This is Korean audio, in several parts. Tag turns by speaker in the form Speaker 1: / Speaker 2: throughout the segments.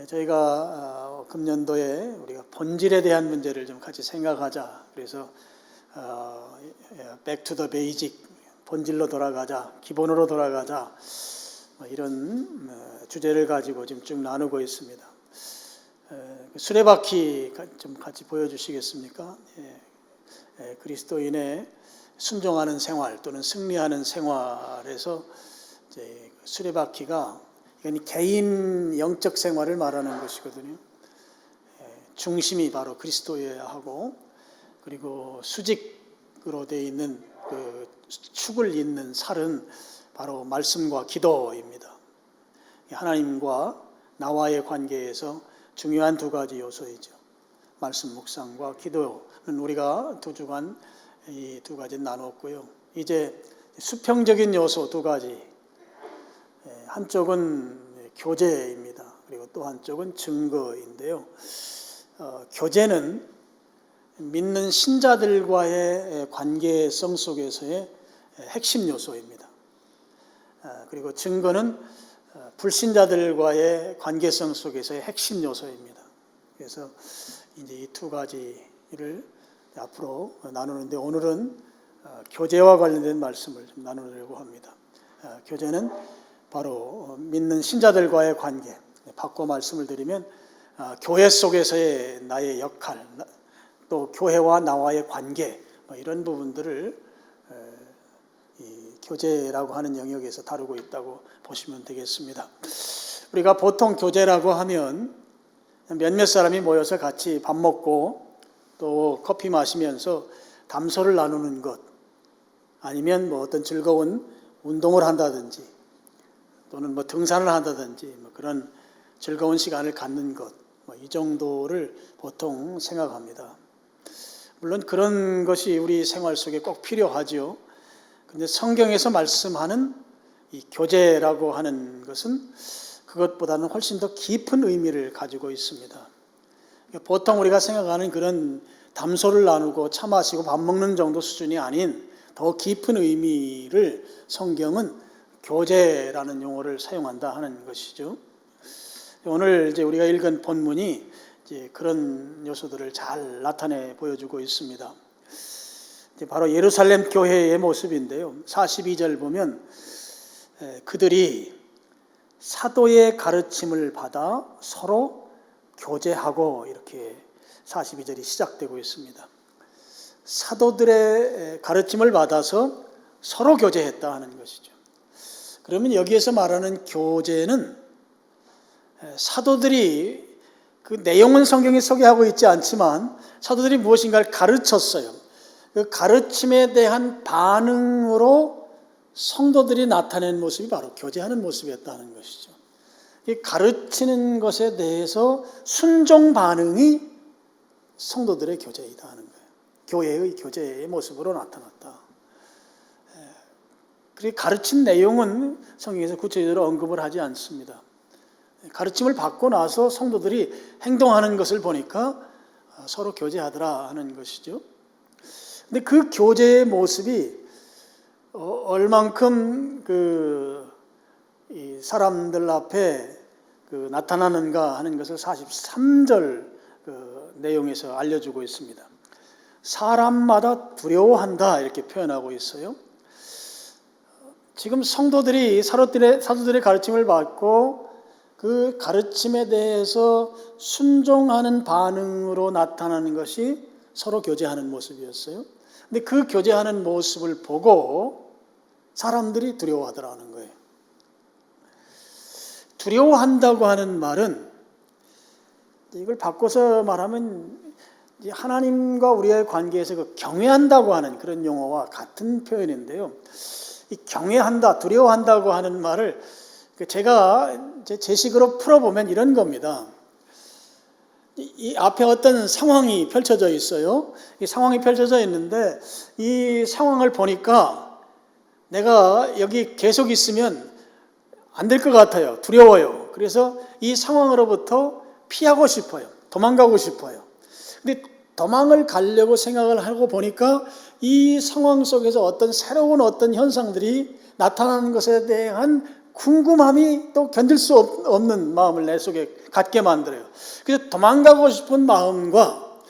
Speaker 1: 저희가 금년도에 우리가 본질에 대한 문제를 좀 같이 생각하자. 그래서 Back to the basic, 본질로 돌아가자, 기본으로 돌아가자, 이런 주제를 가지고 지금 쭉 나누고 있습니다. 수레바퀴 좀 같이 보여주시겠습니까? 그리스도인의 순종하는 생활 또는 승리하는 생활에서 이제 수레바퀴가 이건 개인 영적 생활을 말하는 것이거든요. 중심이 바로 그리스도여야 하고, 그리고 수직으로 되어 있는 그 축을 잇는 살은 바로 말씀과 기도입니다. 하나님과 나와의 관계에서 중요한 두 가지 요소이죠. 말씀 묵상과 기도는 우리가 두 주간 이 두 가지 나눴고요. 이제 수평적인 요소 두 가지, 한쪽은 교제입니다. 그리고 또 한쪽은 증거인데요. 교제는 믿는 신자들과의 관계성 속에서의 핵심 요소입니다. 그리고 증거는 불신자들과의 관계성 속에서의 핵심 요소입니다. 그래서 이제 이 두 가지를 앞으로 나누는데, 오늘은 교제와 관련된 말씀을 좀 나누려고 합니다. 교제는 바로 믿는 신자들과의 관계, 바꿔 말씀을 드리면 교회 속에서의 나의 역할, 또 교회와 나와의 관계, 이런 부분들을 이 교제라고 하는 영역에서 다루고 있다고 보시면 되겠습니다. 우리가 보통 교제라고 하면 몇몇 사람이 모여서 같이 밥 먹고 또 커피 마시면서 담소를 나누는 것, 아니면 어떤 즐거운 운동을 한다든지 또는 등산을 한다든지 그런 즐거운 시간을 갖는 것, 이 정도를 보통 생각합니다. 물론 그런 것이 우리 생활 속에 꼭 필요하죠. 그런데 성경에서 말씀하는 이 교제라고 하는 것은 그것보다는 훨씬 더 깊은 의미를 가지고 있습니다. 보통 우리가 생각하는 그런 담소를 나누고 차 마시고 밥 먹는 정도 수준이 아닌 더 깊은 의미를 성경은 교제라는 용어를 사용한다 하는 것이죠. 오늘 이제 우리가 읽은 본문이 이제 그런 요소들을 잘 나타내 보여주고 있습니다. 이제 바로 예루살렘 교회의 모습인데요. 42절 보면 그들이 사도의 가르침을 받아 서로 교제하고, 이렇게 42절이 시작되고 있습니다. 사도들의 가르침을 받아서 서로 교제했다 하는 것이죠. 그러면 여기에서 말하는 교제는 사도들이, 그 내용은 성경에 소개하고 있지 않지만 사도들이 무엇인가를 가르쳤어요. 그 가르침에 대한 반응으로 성도들이 나타낸 모습이 바로 교제하는 모습이었다는 것이죠. 이 가르치는 것에 대해서 순종 반응이 성도들의 교제이다 하는 거예요. 교회의 교제의 모습으로 나타났다. 그리고 가르친 내용은 성경에서 구체적으로 언급을 하지 않습니다. 가르침을 받고 나서 성도들이 행동하는 것을 보니까 서로 교제하더라 하는 것이죠. 근데 그 교제의 모습이 얼만큼 이 사람들 앞에 나타나는가 하는 것을 43절 내용에서 알려주고 있습니다. 사람마다 두려워한다, 이렇게 표현하고 있어요. 지금 성도들이 사도들의 가르침을 받고 그 가르침에 대해서 순종하는 반응으로 나타나는 것이 서로 교제하는 모습이었어요. 근데 그 교제하는 모습을 보고 사람들이 두려워하더라는 거예요. 두려워한다고 하는 말은, 이걸 바꿔서 말하면 하나님과 우리의 관계에서 경외한다고 하는 그런 용어와 같은 표현인데요. 이 경외한다, 두려워한다고 하는 말을 제가 제 식으로 풀어보면 이런 겁니다. 이 앞에 어떤 상황이 펼쳐져 있어요. 이 상황이 펼쳐져 있는데 이 상황을 보니까 내가 여기 계속 있으면 안 될 것 같아요. 두려워요. 그래서 이 상황으로부터 피하고 싶어요. 도망가고 싶어요. 근데 도망을 가려고 생각을 하고 보니까 이 상황 속에서 어떤 새로운 어떤 현상들이 나타나는 것에 대한 궁금함이 또 견딜 수 없는 마음을 내 속에 갖게 만들어요. 그래서 도망가고 싶은 마음과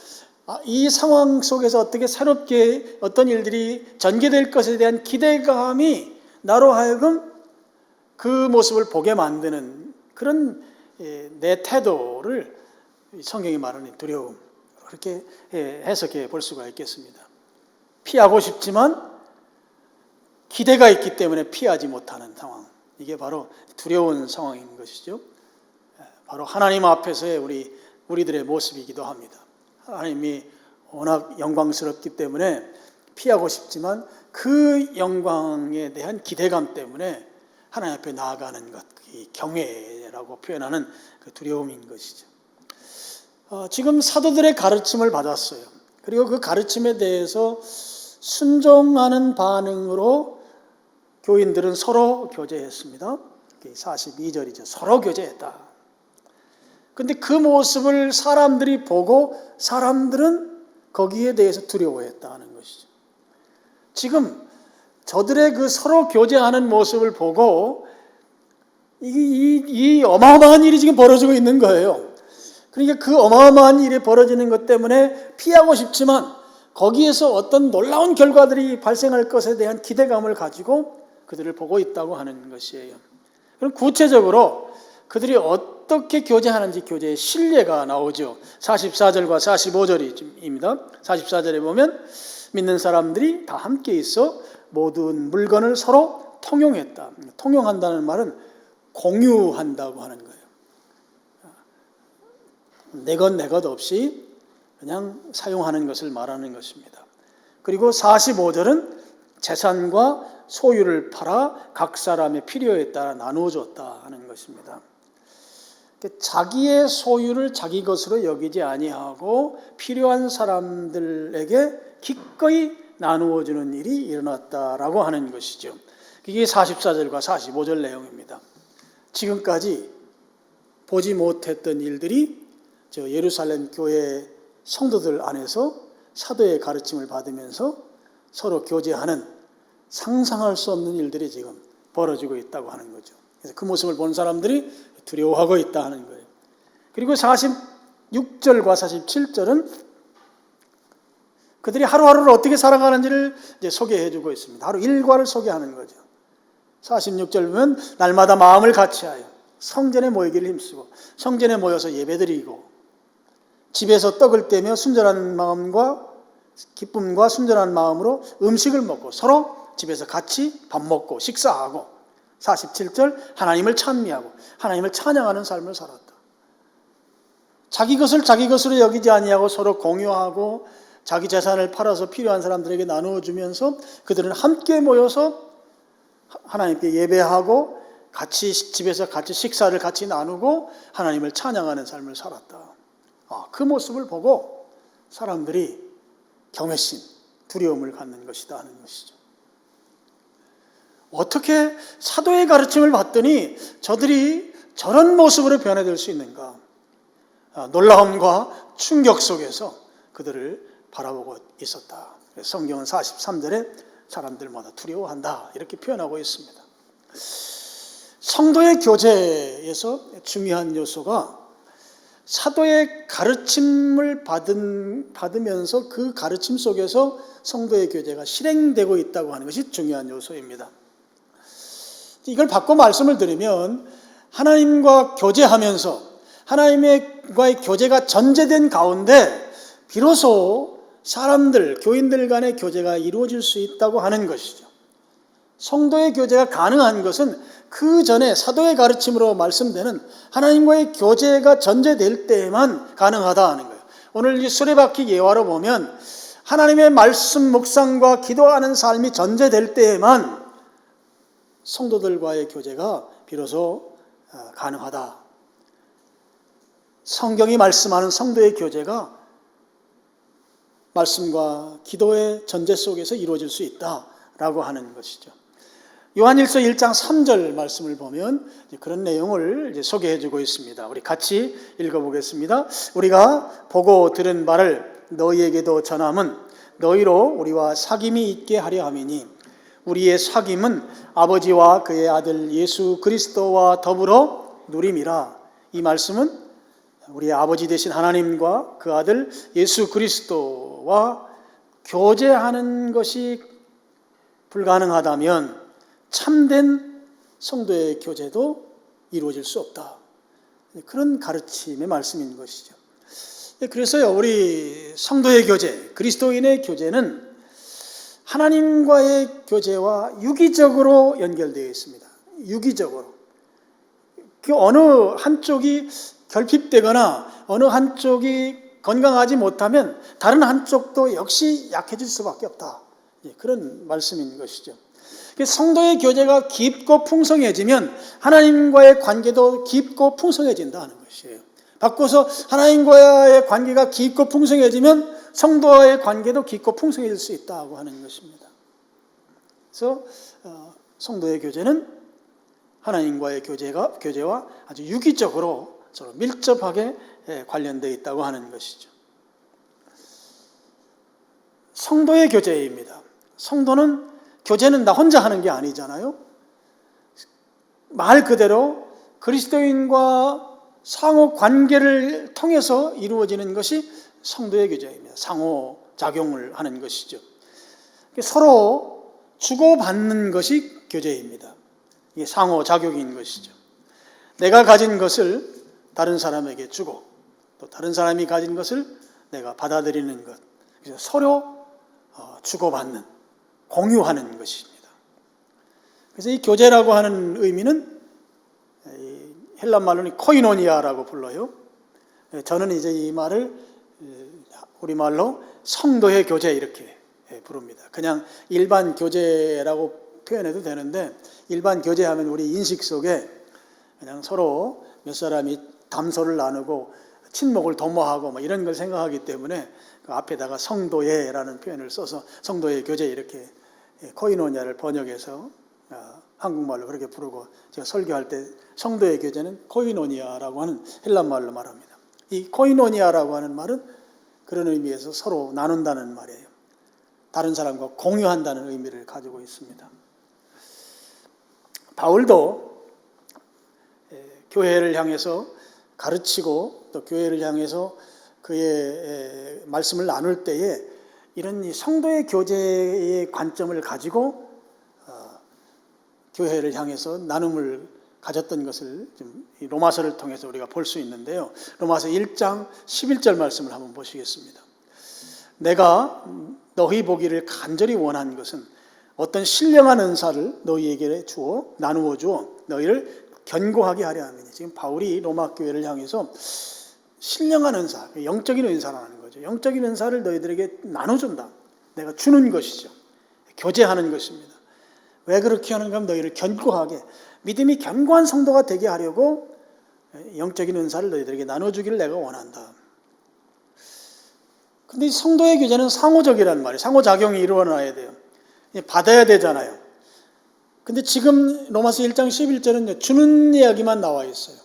Speaker 1: 이 상황 속에서 어떻게 새롭게 어떤 일들이 전개될 것에 대한 기대감이 나로 하여금 그 모습을 보게 만드는 그런 내 태도를 성경이 말하는 두려움, 그렇게 해석해 볼 수가 있겠습니다. 피하고 싶지만 기대가 있기 때문에 피하지 못하는 상황, 이게 바로 두려운 상황인 것이죠. 바로 하나님 앞에서의 우리들의 모습이기도 합니다. 하나님이 워낙 영광스럽기 때문에 피하고 싶지만 그 영광에 대한 기대감 때문에 하나님 앞에 나아가는 것, 이 경외라고 표현하는 그 두려움인 것이죠. 지금 사도들의 가르침을 받았어요. 그리고 그 가르침에 대해서 순종하는 반응으로 교인들은 서로 교제했습니다. 42절이죠. 서로 교제했다. 근데 그 모습을 사람들이 보고 사람들은 거기에 대해서 두려워했다는 것이죠. 지금 저들의 그 서로 교제하는 모습을 보고 이 어마어마한 일이 지금 벌어지고 있는 거예요. 그러니까 그 어마어마한 일이 벌어지는 것 때문에 피하고 싶지만 거기에서 어떤 놀라운 결과들이 발생할 것에 대한 기대감을 가지고 그들을 보고 있다고 하는 것이에요. 그럼 구체적으로 그들이 어떻게 교제하는지 교제의 신뢰가 나오죠. 44절과 45절입니다. 44절에 보면 믿는 사람들이 다 함께 있어 모든 물건을 서로 통용했다. 통용한다는 말은 공유한다고 하는 거예요. 내 것 없이 그냥 사용하는 것을 말하는 것입니다. 그리고 45절은 재산과 소유를 팔아 각 사람의 필요에 따라 나누어 줬다 하는 것입니다. 자기의 소유를 자기 것으로 여기지 아니하고 필요한 사람들에게 기꺼이 나누어 주는 일이 일어났다라고 하는 것이죠. 이게 44절과 45절 내용입니다. 지금까지 보지 못했던 일들이 저 예루살렘 교회 성도들 안에서 사도의 가르침을 받으면서 서로 교제하는 상상할 수 없는 일들이 지금 벌어지고 있다고 하는 거죠. 그래서 그 모습을 본 사람들이 두려워하고 있다 하는 거예요. 그리고 46절과 47절은 그들이 하루하루를 어떻게 살아가는지를 이제 소개해주고 있습니다. 하루 일과를 소개하는 거죠. 46절 보면 날마다 마음을 같이하여 성전에 모이기를 힘쓰고 성전에 모여서 예배드리고 집에서 떡을 떼며 순전한 마음과 기쁨과 순전한 마음으로 음식을 먹고 서로 집에서 같이 밥 먹고 식사하고 47절 하나님을 찬미하고 하나님을 찬양하는 삶을 살았다. 자기 것을 자기 것으로 여기지 아니하고 서로 공유하고 자기 재산을 팔아서 필요한 사람들에게 나누어 주면서 그들은 함께 모여서 하나님께 예배하고 같이 집에서 같이 식사를 같이 나누고 하나님을 찬양하는 삶을 살았다. 그 모습을 보고 사람들이 경외심, 두려움을 갖는 것이다 하는 것이죠. 어떻게 사도의 가르침을 받더니 저들이 저런 모습으로 변해될 수 있는가? 놀라움과 충격 속에서 그들을 바라보고 있었다. 성경은 43절에 사람들마다 두려워한다 이렇게 표현하고 있습니다. 성도의 교제에서 중요한 요소가 사도의 가르침을 받으면서 그 가르침 속에서 성도의 교제가 실행되고 있다고 하는 것이 중요한 요소입니다. 이걸 바꿔 말씀을 드리면 하나님과 교제하면서 하나님과의 교제가 전제된 가운데 비로소 사람들, 교인들 간의 교제가 이루어질 수 있다고 하는 것이죠. 성도의 교제가 가능한 것은 그 전에 사도의 가르침으로 말씀되는 하나님과의 교제가 전제될 때에만 가능하다 하는 거예요. 오늘 이 수레바퀴 예화로 보면 하나님의 말씀 묵상과 기도하는 삶이 전제될 때에만 성도들과의 교제가 비로소 가능하다. 성경이 말씀하는 성도의 교제가 말씀과 기도의 전제 속에서 이루어질 수 있다라고 하는 것이죠. 요한일서 1장 3절 말씀을 보면 그런 내용을 이제 소개해주고 있습니다. 우리 같이 읽어보겠습니다. 우리가 보고 들은 바를 너희에게도 전함은 너희로 우리와 사귐이 있게 하려 함이니 우리의 사귐은 아버지와 그의 아들 예수 그리스도와 더불어 누림이라. 이 말씀은 우리의 아버지 되신 하나님과 그 아들 예수 그리스도와 교제하는 것이 불가능하다면 참된 성도의 교제도 이루어질 수 없다. 그런 가르침의 말씀인 것이죠. 그래서요, 우리 성도의 교제, 그리스도인의 교제는 하나님과의 교제와 유기적으로 연결되어 있습니다. 유기적으로. 그 어느 한쪽이 결핍되거나 어느 한쪽이 건강하지 못하면 다른 한쪽도 역시 약해질 수밖에 없다. 그런 말씀인 것이죠. 성도의 교제가 깊고 풍성해지면 하나님과의 관계도 깊고 풍성해진다는 것이에요. 바꿔서 하나님과의 관계가 깊고 풍성해지면 성도와의 관계도 깊고 풍성해질 수 있다고 하는 것입니다. 그래서 성도의 교제는 하나님과의 교제와 아주 유기적으로 서로 밀접하게 관련되어 있다고 하는 것이죠. 성도의 교제입니다. 성도는 교제는 나 혼자 하는 게 아니잖아요. 말 그대로 그리스도인과 상호 관계를 통해서 이루어지는 것이 성도의 교제입니다. 상호작용을 하는 것이죠. 서로 주고받는 것이 교제입니다. 이게 상호작용인 것이죠. 내가 가진 것을 다른 사람에게 주고 또 다른 사람이 가진 것을 내가 받아들이는 것. 그래서 서로 주고받는, 공유하는 것입니다. 그래서 이 교제라고 하는 의미는 헬란 말로는 코이노니아라고 불러요. 저는 이제 이 말을 우리말로 성도의 교제 이렇게 부릅니다. 그냥 일반 교제라고 표현해도 되는데, 일반 교제하면 우리 인식 속에 그냥 서로 몇 사람이 담소를 나누고 친목을 도모하고 뭐 이런 걸 생각하기 때문에 그 앞에다가 성도의라는 표현을 써서 성도의 교제 이렇게 코이노니아를 번역해서 한국말로 그렇게 부르고, 제가 설교할 때 성도의 교제는 코이노니아라고 하는 헬란 말로 말합니다. 이 코이노니아라고 하는 말은 그런 의미에서 서로 나눈다는 말이에요. 다른 사람과 공유한다는 의미를 가지고 있습니다. 바울도 교회를 향해서 가르치고 또 교회를 향해서 그의 말씀을 나눌 때에 이런 성도의 교제의 관점을 가지고 교회를 향해서 나눔을 가졌던 것을 좀 로마서를 통해서 우리가 볼 수 있는데요. 로마서 1장 11절 말씀을 한번 보시겠습니다. 내가 너희 보기를 간절히 원한 것은 어떤 신령한 은사를 너희에게 주어 나누어 주어 너희를 견고하게 하려 함이니. 지금 바울이 로마 교회를 향해서 신령한 은사, 영적인 은사라는 거죠. 영적인 은사를 너희들에게 나눠준다. 내가 주는 것이죠. 교제하는 것입니다. 왜 그렇게 하는가 하면 너희를 견고하게, 믿음이 견고한 성도가 되게 하려고 영적인 은사를 너희들에게 나눠주기를 내가 원한다. 근데 성도의 교제는 상호적이라는 말이에요. 상호작용이 일어나야 돼요. 받아야 되잖아요. 근데 지금 로마서 1장 11절은 주는 이야기만 나와 있어요.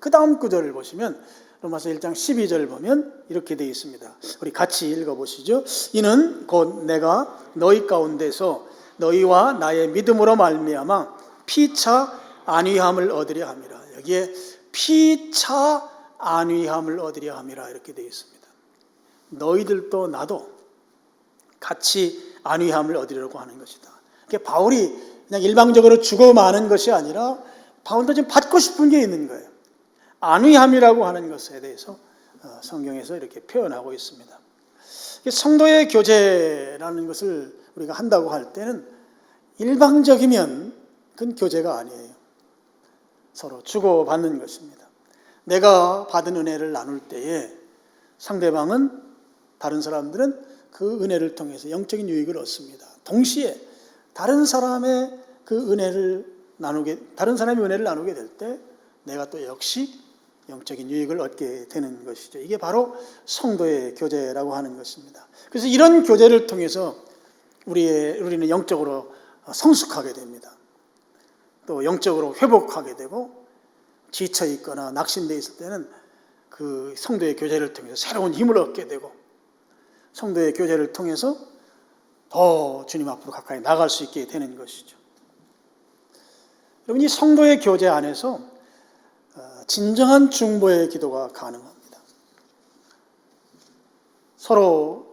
Speaker 1: 그 다음 구절을 보시면 로마서 1장 12절 보면 이렇게 되어 있습니다. 우리 같이 읽어보시죠. 이는 곧 내가 너희 가운데서 너희와 나의 믿음으로 말미암아 피차 안위함을 얻으려 함이라. 여기에 피차 안위함을 얻으려 함이라 이렇게 되어 있습니다. 너희들도 나도 같이 안위함을 얻으려고 하는 것이다. 그러니까 바울이 그냥 일방적으로 주고 마는 것이 아니라 바울도 지금 받고 싶은 게 있는 거예요. 안위함이라고 하는 것에 대해서 성경에서 이렇게 표현하고 있습니다. 성도의 교제라는 것을 우리가 한다고 할 때는 일방적이면 그건 교제가 아니에요. 서로 주고받는 것입니다. 내가 받은 은혜를 나눌 때에 상대방은, 다른 사람들은 그 은혜를 통해서 영적인 유익을 얻습니다. 동시에 다른 사람의 그 은혜를 다른 사람의 은혜를 나누게 될 때 내가 또 역시 영적인 유익을 얻게 되는 것이죠. 이게 바로 성도의 교제라고 하는 것입니다. 그래서 이런 교제를 통해서 우리는 영적으로 성숙하게 됩니다. 또 영적으로 회복하게 되고, 지쳐 있거나 낙심되어 있을 때는 그 성도의 교제를 통해서 새로운 힘을 얻게 되고, 성도의 교제를 통해서 더 주님 앞으로 가까이 나갈 수 있게 되는 것이죠. 여러분, 이 성도의 교제 안에서 진정한 중보의 기도가 가능합니다. 서로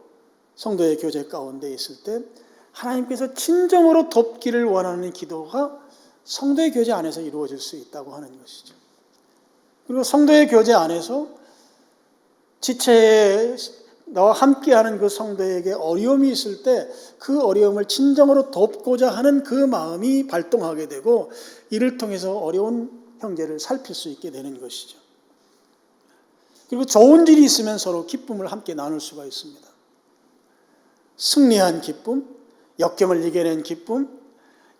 Speaker 1: 성도의 교제 가운데 있을 때 하나님께서 진정으로 돕기를 원하는 기도가 성도의 교제 안에서 이루어질 수 있다고 하는 것이죠. 그리고 성도의 교제 안에서 지체에 나와 함께하는 그 성도에게 어려움이 있을 때 그 어려움을 진정으로 돕고자 하는 그 마음이 발동하게 되고 이를 통해서 어려운 형제를 살필 수 있게 되는 것이죠. 그리고 좋은 일이 있으면 서로 기쁨을 함께 나눌 수가 있습니다. 승리한 기쁨, 역경을 이겨낸 기쁨,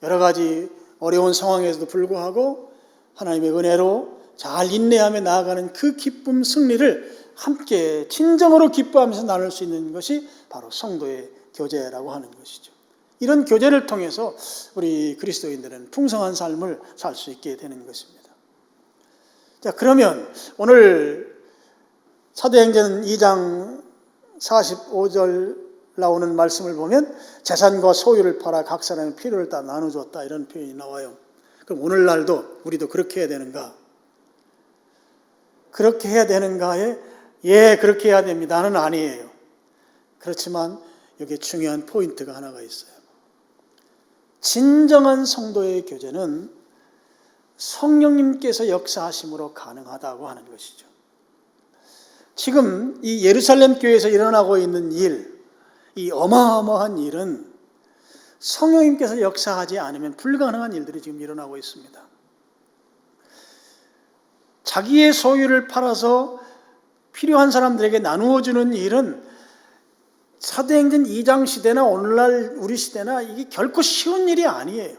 Speaker 1: 여러 가지 어려운 상황에서도 불구하고 하나님의 은혜로 잘 인내하며 나아가는 그 기쁨, 승리를 함께 진정으로 기뻐하면서 나눌 수 있는 것이 바로 성도의 교제라고 하는 것이죠. 이런 교제를 통해서 우리 그리스도인들은 풍성한 삶을 살 수 있게 되는 것입니다. 자, 그러면 오늘 사도행전 2장 45절 나오는 말씀을 보면 재산과 소유를 팔아 각 사람의 필요를 다 나눠줬다 이런 표현이 나와요. 그럼 오늘날도 우리도 그렇게 해야 되는가? 그렇게 해야 되는가에 예, 그렇게 해야 됩니다는 아니에요. 그렇지만 여기에 중요한 포인트가 하나가 있어요. 진정한 성도의 교제는 성령님께서 역사하심으로 가능하다고 하는 것이죠. 지금 이 예루살렘 교회에서 일어나고 있는 일, 이 어마어마한 일은 성령님께서 역사하지 않으면 불가능한 일들이 지금 일어나고 있습니다. 자기의 소유를 팔아서 필요한 사람들에게 나누어주는 일은 사도행전 2장 시대나 오늘날 우리 시대나 이게 결코 쉬운 일이 아니에요.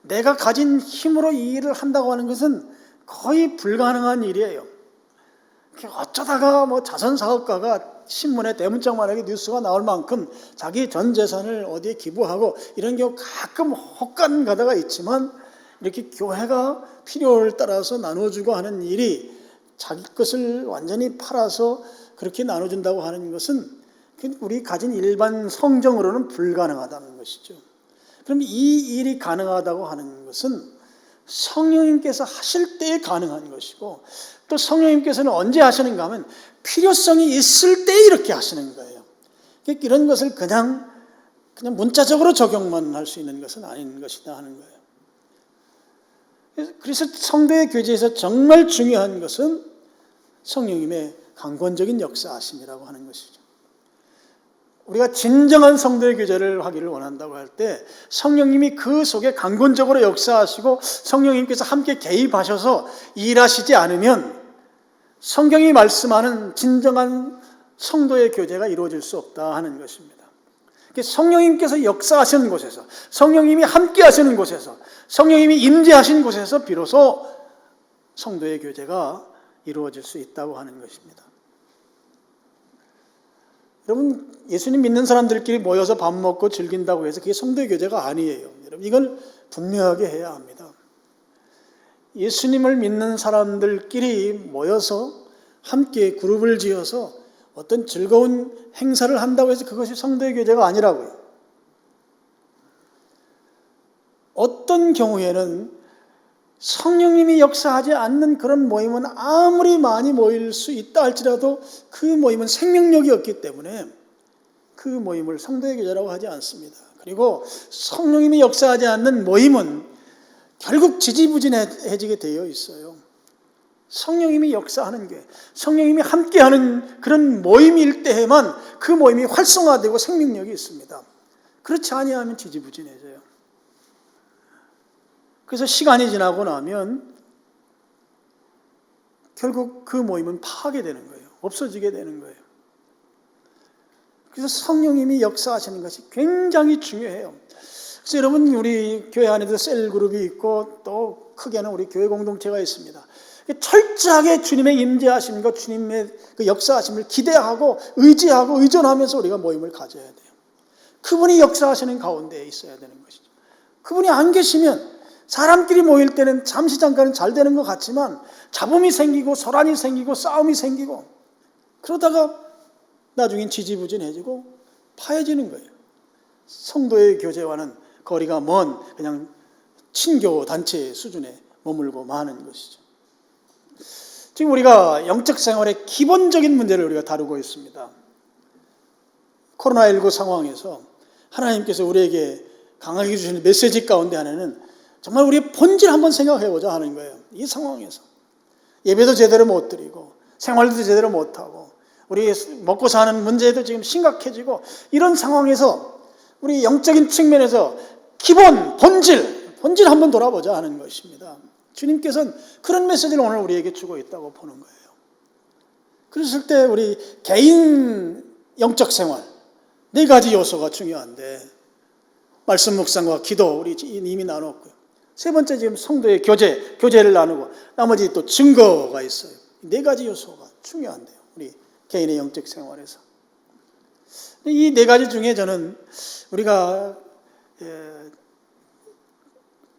Speaker 1: 내가 가진 힘으로 이 일을 한다고 하는 것은 거의 불가능한 일이에요. 어쩌다가 자선사업가가 신문에 대문짝만하게 뉴스가 나올 만큼 자기 전 재산을 어디에 기부하고 이런 경우 가끔 혹간 가다가 있지만 이렇게 교회가 필요를 따라서 나눠주고 하는 일이 자기 것을 완전히 팔아서 그렇게 나눠준다고 하는 것은 우리 가진 일반 성정으로는 불가능하다는 것이죠. 그럼 이 일이 가능하다고 하는 것은 성령님께서 하실 때에 가능한 것이고 또 성령님께서는 언제 하시는가 하면 필요성이 있을 때 이렇게 하시는 거예요. 이런 것을 그냥 문자적으로 적용만 할 수 있는 것은 아닌 것이다 하는 거예요. 그래서 성도의 교제에서 정말 중요한 것은 성령님의 강권적인 역사하심이라고 하는 것이죠. 우리가 진정한 성도의 교제를 하기를 원한다고 할 때 성령님이 그 속에 강권적으로 역사하시고 성령님께서 함께 개입하셔서 일하시지 않으면 성경이 말씀하는 진정한 성도의 교제가 이루어질 수 없다 하는 것입니다. 성령님께서 역사하시는 곳에서, 성령님이 함께 하시는 곳에서, 성령님이 임재하신 곳에서 비로소 성도의 교제가 이루어질 수 있다고 하는 것입니다. 여러분, 예수님 믿는 사람들끼리 모여서 밥 먹고 즐긴다고 해서 그게 성도의 교제가 아니에요. 여러분, 이걸 분명하게 해야 합니다. 예수님을 믿는 사람들끼리 모여서 함께 그룹을 지어서 어떤 즐거운 행사를 한다고 해서 그것이 성도의 교제가 아니라고요. 어떤 경우에는 성령님이 역사하지 않는 그런 모임은 아무리 많이 모일 수 있다 할지라도 그 모임은 생명력이 없기 때문에 그 모임을 성도의 교제라고 하지 않습니다. 그리고 성령님이 역사하지 않는 모임은 결국 지지부진해지게 되어 있어요. 성령님이 역사하는 게, 성령님이 함께하는 그런 모임일 때에만 그 모임이 활성화되고 생명력이 있습니다. 그렇지 아니하면 지지부진해져요. 그래서 시간이 지나고 나면 결국 그 모임은 파괴되는 거예요. 없어지게 되는 거예요. 그래서 성령님이 역사하시는 것이 굉장히 중요해요. 그래서 여러분, 우리 교회 안에도 셀그룹이 있고 또 크게는 우리 교회 공동체가 있습니다. 철저하게 주님의 임재하심과 주님의 그 역사하심을 기대하고 의지하고 의존하면서 우리가 모임을 가져야 돼요. 그분이 역사하시는 가운데에 있어야 되는 것이죠. 그분이 안 계시면 사람끼리 모일 때는 잠시 잠깐은 잘 되는 것 같지만 잡음이 생기고 소란이 생기고 싸움이 생기고 그러다가 나중엔 지지부진해지고 파해지는 거예요. 성도의 교제와는 거리가 먼 그냥 친교 단체 수준에 머물고 마는 것이죠. 지금 우리가 영적 생활의 기본적인 문제를 우리가 다루고 있습니다. 코로나19 상황에서 하나님께서 우리에게 강하게 주시는 메시지 가운데 하나는 정말 우리의 본질 한번 생각해보자 하는 거예요. 이 상황에서 예배도 제대로 못 드리고 생활도 제대로 못하고 우리 먹고 사는 문제도 지금 심각해지고 이런 상황에서 우리 영적인 측면에서 기본 본질 한번 돌아보자 하는 것입니다. 주님께서는 그런 메시지를 오늘 우리에게 주고 있다고 보는 거예요. 그랬을 때 우리 개인 영적 생활 4가지 요소가 중요한데 말씀 묵상과 기도 우리 이미 나눴고요. 세 번째 지금 성도의 교제를 나누고 나머지 또 증거가 있어요. 4가지 요소가 중요한데요. 우리 개인의 영적 생활에서. 이 4가지 중에 저는 우리가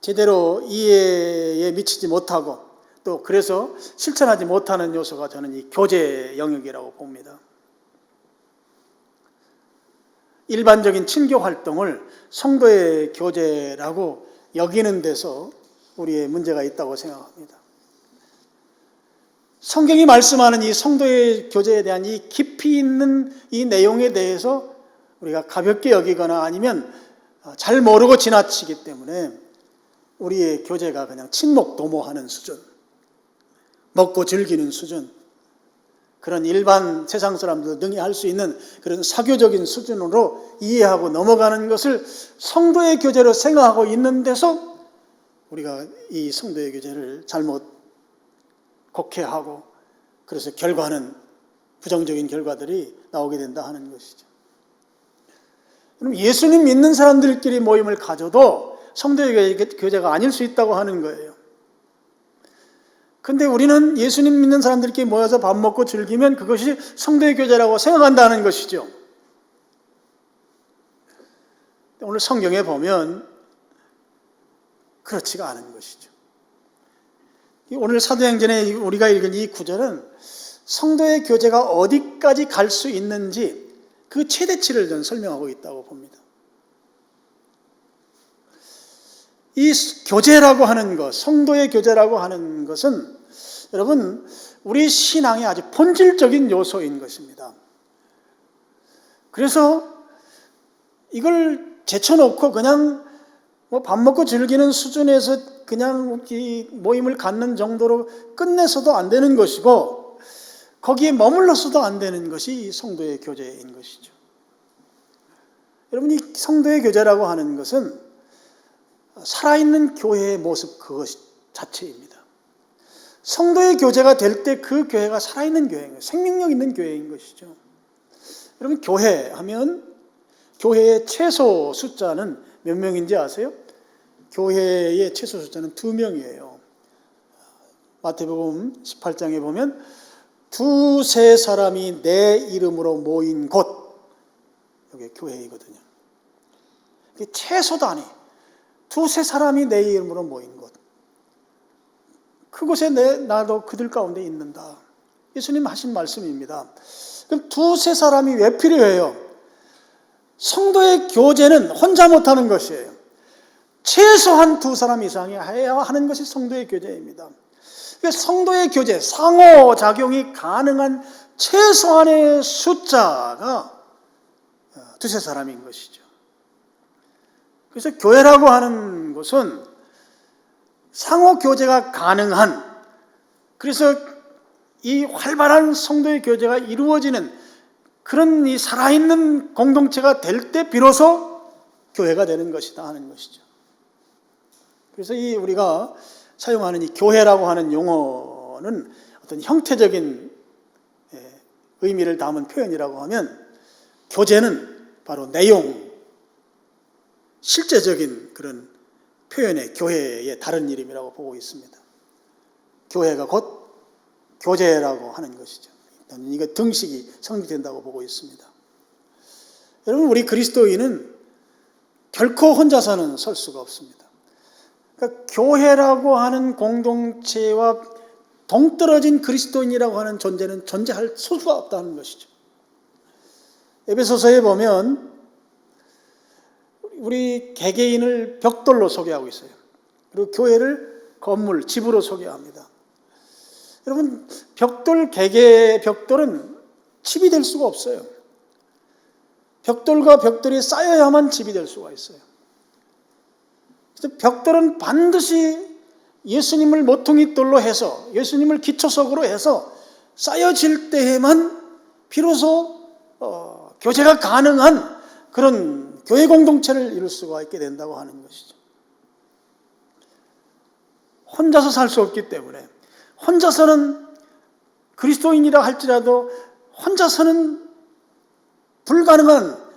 Speaker 1: 제대로 이해에 미치지 못하고 또 그래서 실천하지 못하는 요소가 저는 이 교제 영역이라고 봅니다. 일반적인 친교 활동을 성도의 교제라고 여기는 데서 우리의 문제가 있다고 생각합니다. 성경이 말씀하는 이 성도의 교제에 대한 이 깊이 있는 이 내용에 대해서 우리가 가볍게 여기거나 아니면 잘 모르고 지나치기 때문에 우리의 교제가 그냥 친목 도모하는 수준, 먹고 즐기는 수준, 그런 일반 세상 사람들 능히 할 수 있는 그런 사교적인 수준으로 이해하고 넘어가는 것을 성도의 교제로 생각하고 있는 데서 우리가 이 성도의 교제를 잘못 곡해하고 그래서 결과는 부정적인 결과들이 나오게 된다 하는 것이죠. 그럼 예수님 믿는 사람들끼리 모임을 가져도 성도의 교제가 아닐 수 있다고 하는 거예요. 근데 우리는 예수님 믿는 사람들끼리 모여서 밥 먹고 즐기면 그것이 성도의 교제라고 생각한다는 것이죠. 오늘 성경에 보면 그렇지가 않은 것이죠. 오늘 사도행전에 우리가 읽은 이 구절은 성도의 교제가 어디까지 갈 수 있는지 그 최대치를 저는 설명하고 있다고 봅니다. 이 교제라고 하는 것, 성도의 교제라고 하는 것은 여러분 우리 신앙의 아주 본질적인 요소인 것입니다. 그래서 이걸 제쳐놓고 그냥 밥 먹고 즐기는 수준에서 그냥 이 모임을 갖는 정도로 끝내서도 안 되는 것이고 거기에 머물러서도 안 되는 것이 성도의 교제인 것이죠. 여러분 이 성도의 교제라고 하는 것은 살아있는 교회의 모습 그것 자체입니다. 성도의 교제가 될 때 그 교회가 살아있는 교회인 거예요. 생명력 있는 교회인 것이죠. 여러분 교회 하면 교회의 최소 숫자는 몇 명인지 아세요? 교회의 최소 숫자는 2명이에요. 마태복음 18장에 보면 두세 사람이 내 이름으로 모인 곳, 여기 교회이거든요. 최소도 아니에요. 두세 사람이 내 이름으로 모인 곳. 그곳에 나도 그들 가운데 있는다. 예수님 하신 말씀입니다. 그럼 두세 사람이 왜 필요해요? 성도의 교제는 혼자 못하는 것이에요. 최소한 2사람 이상이 해야 하는 것이 성도의 교제입니다. 성도의 교제, 상호작용이 가능한 최소한의 숫자가 두세 사람인 것이죠. 그래서 교회라고 하는 것은 상호교제가 가능한, 그래서 이 활발한 성도의 교제가 이루어지는 그런 이 살아있는 공동체가 될 때 비로소 교회가 되는 것이다 하는 것이죠. 그래서 이 우리가 사용하는 이 교회라고 하는 용어는 어떤 형태적인 의미를 담은 표현이라고 하면 교제는 바로 내용, 실제적인 그런 표현의 교회의 다른 이름이라고 보고 있습니다. 교회가 곧 교제라고 하는 것이죠. 이거 등식이 성립된다고 보고 있습니다. 여러분 우리 그리스도인은 결코 혼자서는 설 수가 없습니다. 그러니까 교회라고 하는 공동체와 동떨어진 그리스도인이라고 하는 존재는 존재할 수가 없다는 것이죠. 에베소서에 보면 우리 개개인을 벽돌로 소개하고 있어요. 그리고 교회를 건물, 집으로 소개합니다. 여러분, 개개의 벽돌은 집이 될 수가 없어요. 벽돌과 벽돌이 쌓여야만 집이 될 수가 있어요. 그래서 벽돌은 반드시 예수님을 모퉁이돌로 해서, 예수님을 기초석으로 해서 쌓여질 때에만 비로소 교제가 가능한 그런 교회 공동체를 이룰 수가 있게 된다고 하는 것이죠. 혼자서 살 수 없기 때문에, 혼자서는 그리스도인이라 할지라도 혼자서는 불가능한,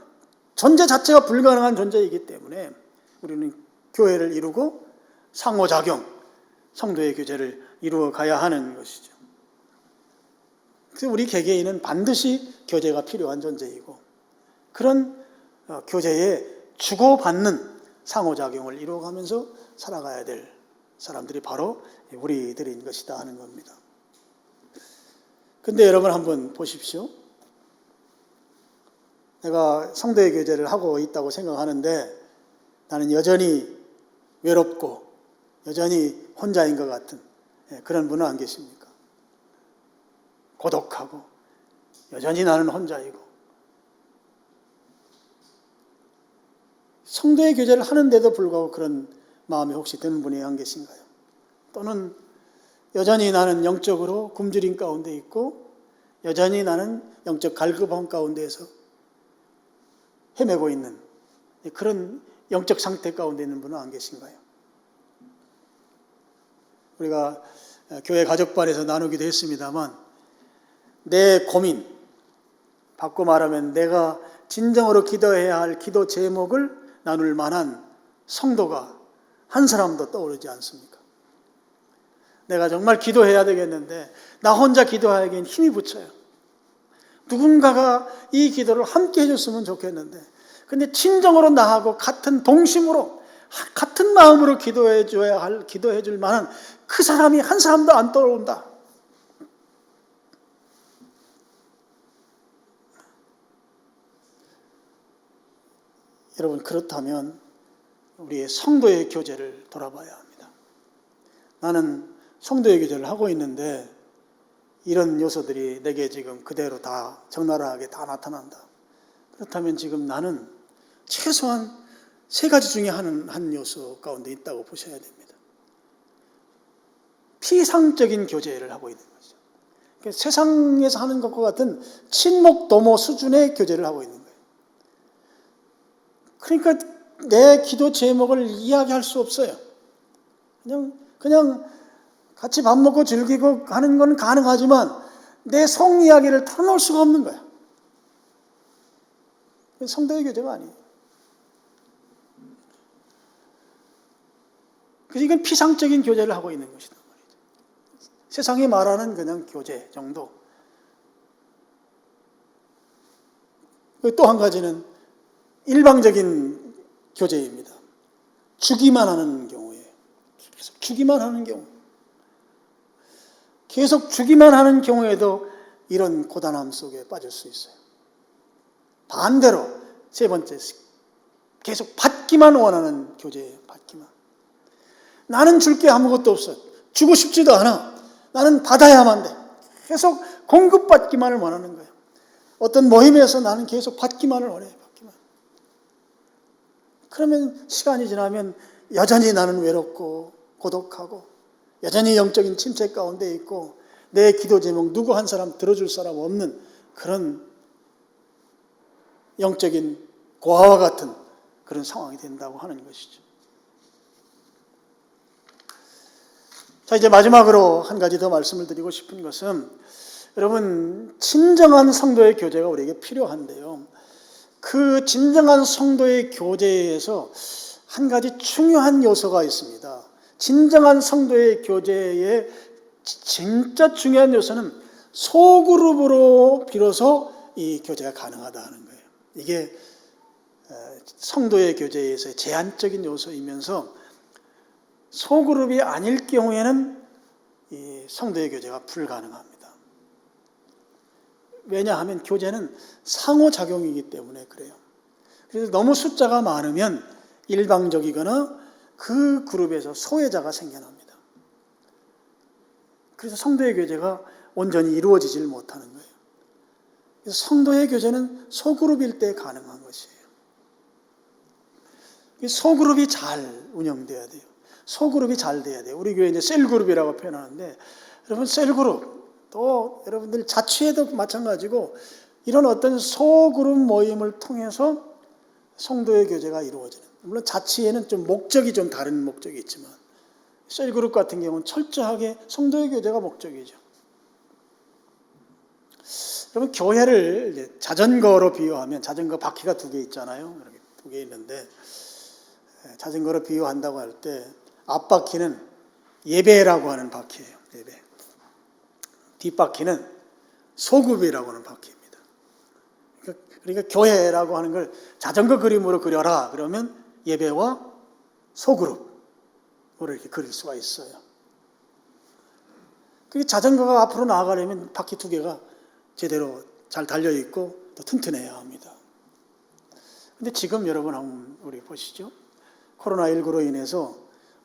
Speaker 1: 존재 자체가 불가능한 존재이기 때문에 우리는 교회를 이루고 상호작용, 성도의 교제를 이루어 가야 하는 것이죠. 그래서 우리 개개인은 반드시 교제가 필요한 존재이고, 그런 교제에 주고받는 상호작용을 이루어가면서 살아가야 될 사람들이 바로 우리들인 것이다 하는 겁니다. 근데 여러분 한번 보십시오. 내가 성도의 교제를 하고 있다고 생각하는데 나는 여전히 외롭고 여전히 혼자인 것 같은 그런 분은 안 계십니까? 고독하고 여전히 나는 혼자이고, 성도의 교제를 하는데도 불구하고 그런 마음이 혹시 드는 분이 안 계신가요? 또는 여전히 나는 영적으로 굶주림 가운데 있고 여전히 나는 영적 갈급함 가운데에서 헤매고 있는 그런 영적 상태 가운데 있는 분은 안 계신가요? 우리가 교회 가족반에서 나누기도 했습니다만, 내 고민, 바꿔 말하면 내가 진정으로 기도해야 할 기도 제목을 나눌 만한 성도가 한 사람도 떠오르지 않습니까? 내가 정말 기도해야 되겠는데 나 혼자 기도하기엔 힘이 붙여요. 누군가가 이 기도를 함께 해줬으면 좋겠는데, 근데 진정으로 나하고 같은 동심으로 같은 마음으로 기도해 줄 만한 그 사람이 한 사람도 안 떠오른다. 여러분, 그렇다면 우리의 성도의 교제를 돌아봐야 합니다. 나는 성도의 교제를 하고 있는데 이런 요소들이 내게 지금 그대로 다 적나라하게 다 나타난다. 그렇다면 지금 나는 최소한 세 가지 중에 한 요소 가운데 있다고 보셔야 됩니다. 피상적인 교제를 하고 있는 거죠. 그러니까 세상에서 하는 것과 같은 친목 도모 수준의 교제를 하고 있는 거예요. 그러니까 내 기도 제목을 이야기할 수 없어요. 그냥 같이 밥 먹고 즐기고 하는 건 가능하지만 내 속 이야기를 털어놓을 수가 없는 거야. 성도의 교제가 아니에요. 그래서 이건 피상적인 교제를 하고 있는 것이다. 세상이 말하는 그냥 교제 정도. 또 한 가지는 일방적인 교제입니다. 주기만 하는 경우에, 계속 주기만 하는 경우. 계속 주기만 하는 경우에도 이런 고단함 속에 빠질 수 있어요. 반대로 세 번째, 계속 받기만 원하는 교제예요. 받기만. 나는 줄 게 아무것도 없어. 주고 싶지도 않아. 나는 받아야만 돼. 계속 공급받기만을 원하는 거예요. 어떤 모임에서 나는 계속 받기만을 원해요. 받기만. 그러면 시간이 지나면 여전히 나는 외롭고 고독하고 여전히 영적인 침체 가운데 있고 내 기도 제목 누구 한 사람 들어줄 사람 없는 그런 영적인 고아와 같은 그런 상황이 된다고 하는 것이죠. 자, 이제 마지막으로 한 가지 더 말씀을 드리고 싶은 것은, 여러분, 진정한 성도의 교제가 우리에게 필요한데요. 그 진정한 성도의 교제에서 한 가지 중요한 요소가 있습니다. 진정한 성도의 교제의 진짜 중요한 요소는 소그룹으로 비로소 이 교제가 가능하다는 거예요. 이게 성도의 교제에서의 제한적인 요소이면서 소그룹이 아닐 경우에는 이 성도의 교제가 불가능합니다. 왜냐하면 교제는 상호작용이기 때문에 그래요. 그래서 너무 숫자가 많으면 일방적이거나 그 그룹에서 소외자가 생겨납니다. 그래서 성도의 교제가 온전히 이루어지질 못하는 거예요. 그래서 성도의 교제는 소그룹일 때 가능한 것이에요. 소그룹이 잘 운영돼야 돼요. 소그룹이 잘 돼야 돼요. 우리 교회 이제 셀그룹이라고 표현하는데, 여러분 셀그룹, 또 여러분들 자취에도 마찬가지고 이런 어떤 소그룹 모임을 통해서 성도의 교제가 이루어지는, 물론 자취에는 좀 목적이 좀 다른 목적이 있지만 셀그룹 같은 경우는 철저하게 성도의 교제가 목적이죠. 여러분 교회를 이제 자전거로 비유하면, 자전거 바퀴가 2개 있잖아요. 이렇게 2개 있는데, 자전거로 비유한다고 할 때 앞바퀴는 예배라고 하는 바퀴예요. 예배. 뒷바퀴는 소급이라고 하는 바퀴입니다. 그러니까 교회라고 하는 걸 자전거 그림으로 그려라 그러면 예배와 소그룹으로 이렇게 그릴 수가 있어요. 그 자전거가 앞으로 나아가려면 바퀴 2개가 제대로 잘 달려있고 또 튼튼해야 합니다. 근데 지금 여러분 한번 우리 보시죠. 코로나19로 인해서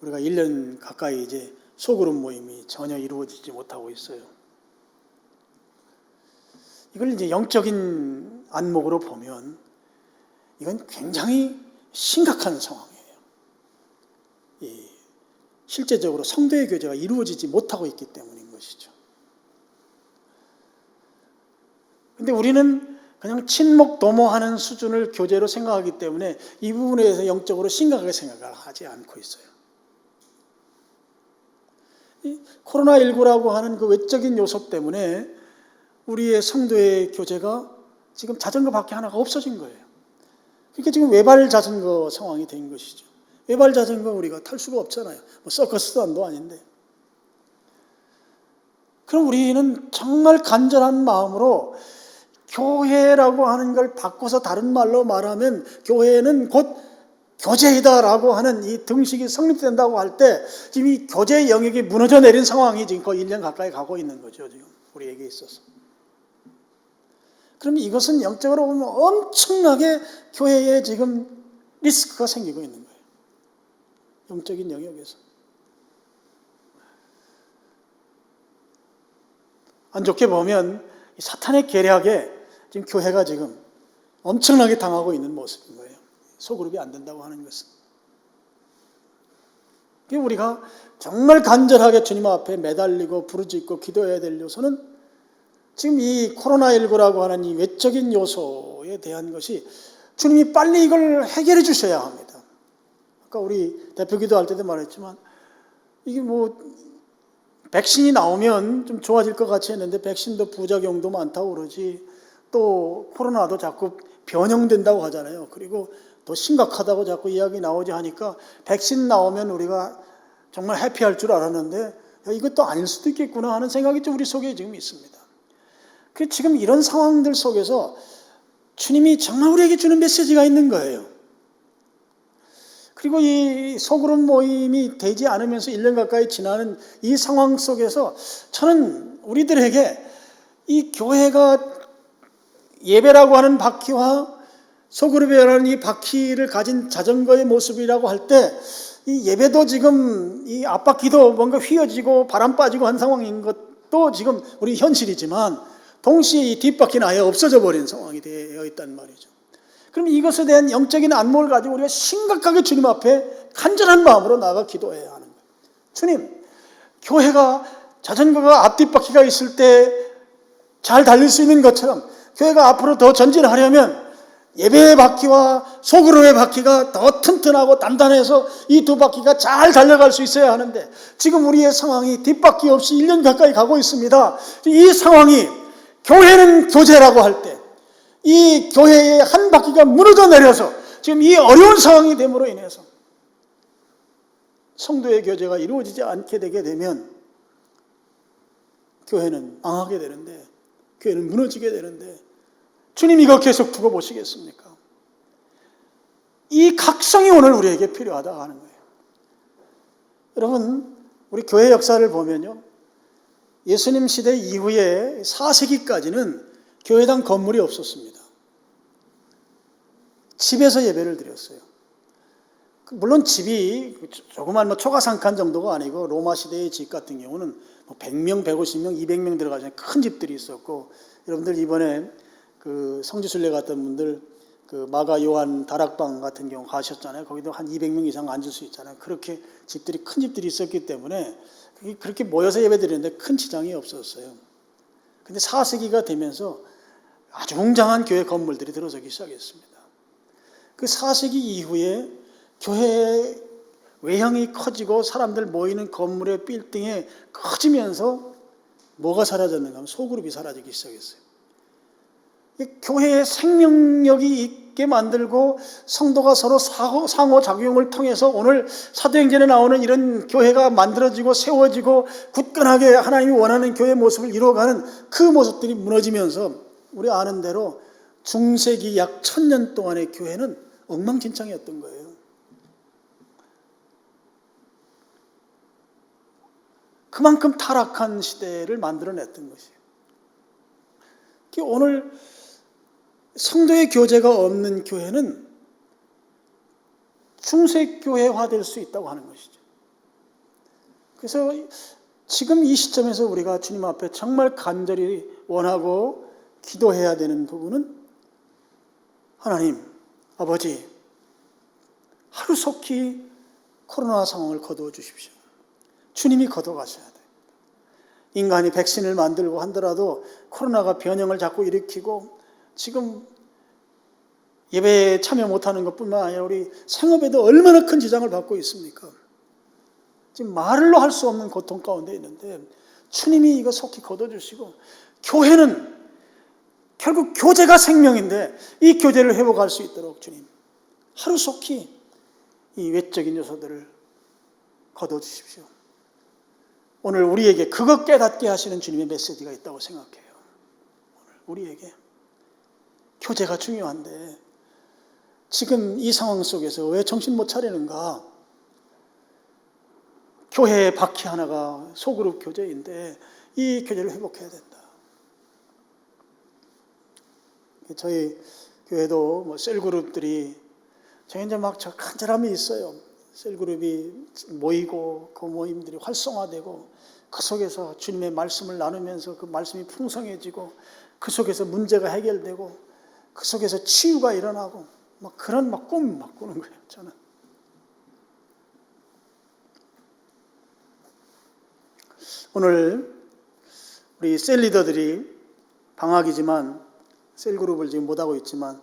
Speaker 1: 우리가 1년 가까이 이제 소그룹 모임이 전혀 이루어지지 못하고 있어요. 이걸 이제 영적인 안목으로 보면 이건 굉장히 심각한 상황이에요. 실제적으로 성도의 교제가 이루어지지 못하고 있기 때문인 것이죠. 근데 우리는 그냥 친목 도모하는 수준을 교제로 생각하기 때문에 이 부분에 대해서 영적으로 심각하게 생각을 하지 않고 있어요. 이 코로나19라고 하는 그 외적인 요소 때문에 우리의 성도의 교제가 지금 자전거 바퀴 하나가 없어진 거예요. 그러니까 지금 외발 자전거 상황이 된 것이죠. 외발 자전거 우리가 탈 수가 없잖아요. 뭐 서커스단도 아닌데. 그럼 우리는 정말 간절한 마음으로 교회라고 하는 걸 바꿔서 다른 말로 말하면 교회는 곧 교제이다라고 하는 이 등식이 성립된다고 할 때 지금 이 교제 영역이 무너져 내린 상황이 지금 거의 1년 가까이 가고 있는 거죠. 지금 우리에게 있어서. 그럼 이것은 영적으로 보면 엄청나게 교회에 지금 리스크가 생기고 있는 거예요. 영적인 영역에서. 안 좋게 보면 사탄의 계략에 지금 교회가 지금 엄청나게 당하고 있는 모습인 거예요. 소그룹이 안 된다고 하는 것은. 우리가 정말 간절하게 주님 앞에 매달리고 부르짖고 기도해야 될 요소는 지금 이 코로나19라고 하는 이 외적인 요소에 대한 것이 주님이 빨리 이걸 해결해 주셔야 합니다. 아까 우리 대표 기도할 때도 말했지만 이게 뭐 백신이 나오면 좀 좋아질 것 같이 했는데 백신도 부작용도 많다고 그러지, 또 코로나도 자꾸 변형된다고 하잖아요. 그리고 더 심각하다고 자꾸 이야기 나오지 하니까 백신 나오면 우리가 정말 해피할 줄 알았는데 이것도 아닐 수도 있겠구나 하는 생각이 좀 우리 속에 지금 있습니다. 그 지금 이런 상황들 속에서 주님이 정말 우리에게 주는 메시지가 있는 거예요. 그리고 이 소그룹 모임이 되지 않으면서 1년 가까이 지나는 이 상황 속에서 저는 우리들에게 이 교회가 예배라고 하는 바퀴와 소그룹이라는 이 바퀴를 가진 자전거의 모습이라고 할 때 이 예배도 지금 이 앞바퀴도 뭔가 휘어지고 바람 빠지고 한 상황인 것도 지금 우리 현실이지만 동시에 이 뒷바퀴는 아예 없어져 버린 상황이 되어 있단 말이죠. 그럼 이것에 대한 영적인 안목을 가지고 우리가 심각하게 주님 앞에 간절한 마음으로 나아가 기도해야 하는 거예요. 주님, 교회가 자전거가 앞뒷바퀴가 있을 때 잘 달릴 수 있는 것처럼 교회가 앞으로 더 전진하려면 예배의 바퀴와 소그룹의 바퀴가 더 튼튼하고 단단해서 이 2바퀴가 잘 달려갈 수 있어야 하는데 지금 우리의 상황이 뒷바퀴 없이 1년 가까이 가고 있습니다. 이 상황이 교회는 교제라고 할 때 이 교회의 한 바퀴가 무너져 내려서 지금 이 어려운 상황이 됨으로 인해서 성도의 교제가 이루어지지 않게 되게 되면 교회는 망하게 되는데, 교회는 무너지게 되는데 주님 이거 계속 두고 보시겠습니까? 이 각성이 오늘 우리에게 필요하다고 하는 거예요. 여러분, 우리 교회 역사를 보면요, 예수님 시대 이후에 4세기까지는 교회당 건물이 없었습니다. 집에서 예배를 드렸어요. 물론 집이 조그만 초가상칸 정도가 아니고 로마 시대의 집 같은 경우는 100명, 150명, 200명 들어가는 큰 집들이 있었고, 여러분들 이번에 그 성지순례 갔던 분들 그 마가 요한 다락방 같은 경우 가셨잖아요. 거기도 한 200명 이상 앉을 수 있잖아요. 그렇게 집들이 큰 집들이 있었기 때문에 그렇게 모여서 예배드리는데 큰 지장이 없었어요. 근데 4세기가 되면서 아주 웅장한 교회 건물들이 들어서기 시작했습니다. 그 4세기 이후에 교회의 외형이 커지고 사람들 모이는 건물의 빌딩이 커지면서 뭐가 사라졌는가 하면 소그룹이 사라지기 시작했어요. 교회의 생명력이 있게 만들고 성도가 서로 상호작용을 통해서 오늘 사도행전에 나오는 이런 교회가 만들어지고 세워지고 굳건하게 하나님이 원하는 교회의 모습을 이루어가는 그 모습들이 무너지면서 우리 아는 대로 중세기 약 1000년 동안의 교회는 엉망진창이었던 거예요. 그만큼 타락한 시대를 만들어냈던 것이에요. 오늘 성도의 교제가 없는 교회는 중세교회화될 수 있다고 하는 것이죠. 그래서 지금 이 시점에서 우리가 주님 앞에 정말 간절히 원하고 기도해야 되는 부분은 하나님, 아버지, 하루속히 코로나 상황을 거두어 주십시오. 주님이 거둬가셔야 돼요. 인간이 백신을 만들고 한더라도 코로나가 변형을 자꾸 일으키고 지금 예배에 참여 못하는 것뿐만 아니라 우리 생업에도 얼마나 큰 지장을 받고 있습니까? 지금 말로 할 수 없는 고통 가운데 있는데 주님이 이거 속히 거둬주시고, 교회는 결국 교제가 생명인데 이 교제를 회복할 수 있도록 주님 하루속히 이 외적인 요소들을 거둬주십시오. 오늘 우리에게 그것 깨닫게 하시는 주님의 메시지가 있다고 생각해요. 오늘 우리에게 교제가 중요한데 지금 이 상황 속에서 왜 정신 못 차리는가? 교회의 바퀴 하나가 소그룹 교제인데 이 교제를 회복해야 된다. 저희 교회도 셀그룹들이 저희 이제 막 간절함이 있어요. 셀그룹이 모이고 그 모임들이 활성화되고 그 속에서 주님의 말씀을 나누면서 그 말씀이 풍성해지고 그 속에서 문제가 해결되고 그 속에서 치유가 일어나고 그런 꿈 꾸는 거예요. 저는 오늘 우리 셀 리더들이 방학이지만 셀그룹을 지금 못하고 있지만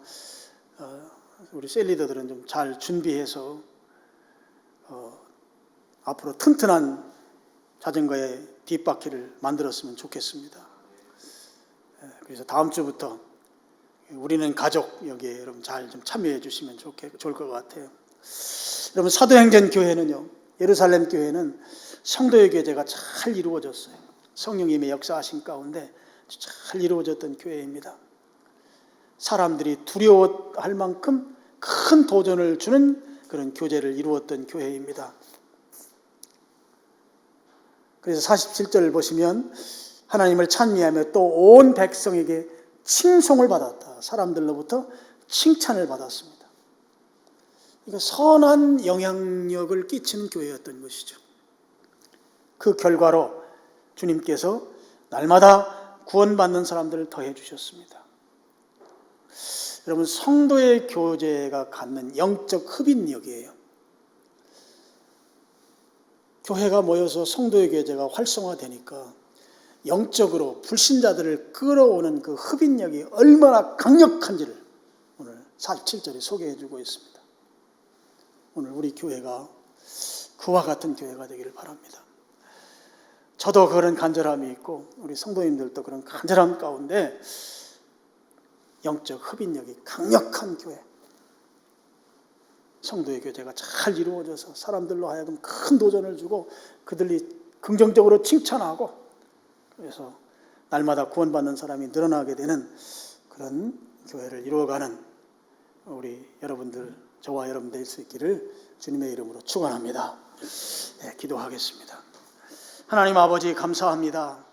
Speaker 1: 우리 셀 리더들은 좀 잘 준비해서 앞으로 튼튼한 자전거의 뒷바퀴를 만들었으면 좋겠습니다. 그래서 다음 주부터 우리는 가족 여기에 여러분 잘 좀 참여해 주시면 좋을 것 같아요. 여러분 사도행전 교회는요, 예루살렘 교회는 성도의 교제가 잘 이루어졌어요. 성령님의 역사하신 가운데 잘 이루어졌던 교회입니다. 사람들이 두려워할 만큼 큰 도전을 주는 그런 교제를 이루었던 교회입니다. 그래서 47절을 보시면 하나님을 찬미하며 또 온 백성에게 칭송을 받았다. 사람들로부터 칭찬을 받았습니다. 이거 선한 영향력을 끼치는 교회였던 것이죠. 그 결과로 주님께서 날마다 구원받는 사람들을 더해 주셨습니다. 여러분, 성도의 교제가 갖는 영적 흡인력이에요. 교회가 모여서 성도의 교제가 활성화되니까 영적으로 불신자들을 끌어오는 그 흡인력이 얼마나 강력한지를 오늘 47절에 소개해 주고 있습니다. 오늘 우리 교회가 그와 같은 교회가 되기를 바랍니다. 저도 그런 간절함이 있고 우리 성도님들도 그런 간절함 가운데 영적 흡인력이 강력한 교회, 성도의 교제가 잘 이루어져서 사람들로 하여금 큰 도전을 주고 그들이 긍정적으로 칭찬하고 그래서 날마다 구원받는 사람이 늘어나게 되는 그런 교회를 이루어가는 우리 여러분들, 저와 여러분 될 수 있기를 주님의 이름으로 축원합니다. 네, 기도하겠습니다. 하나님 아버지 감사합니다.